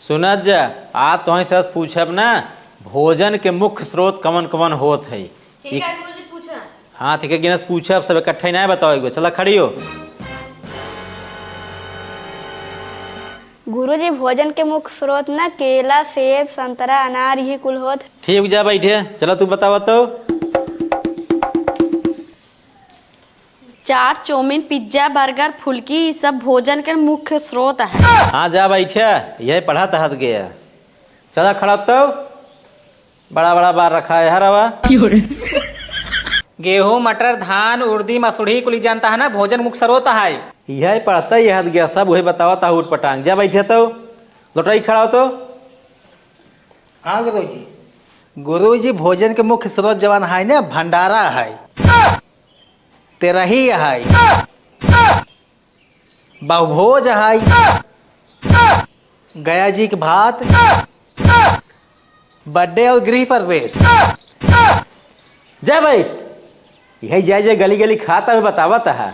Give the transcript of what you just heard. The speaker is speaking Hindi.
सुनत जा आज तुम्हें सच पूछब ना भोजन के मुख्य स्रोत कवन कवन होत है। ठीक है गुरुजी पूछा। हाँ ठीक है गिनस पूछब सब इकट्ठे ना बताओ एक बार चला खड़ी हो। गुरुजी भोजन के मुख्य स्रोत ना केला सेब संतरा अनार यही कुल होत। ठीक जा बैठे चलो तू बतावा तो। चाट चाउमीन पिज्जा बर्गर फुल्की ये सब भोजन के मुख्य स्रोत है। हाँ जा बैठे यही पढ़ा तहत गया। चला खड़ा तो बड़ा बड़ा बार रखा है हरवा। गेहूं मटर धान उर्दी मसूरी कुल जानता है ना भोजन मुख्य स्रोत है। यही पढ़ता ही हद गया सब वही बतावा था उठ पटांग जा बैठे तो लौटाई खड़ा हो तो। हाँ गुरुजी भोजन के मुख्य स्रोत जवान है ना भंडारा है तेरही है बहुभोज है गया जी के भात बर्थडे और गृह प्रवेश। जा भाई यही जाए गली गली खाता हुआ बतावा था।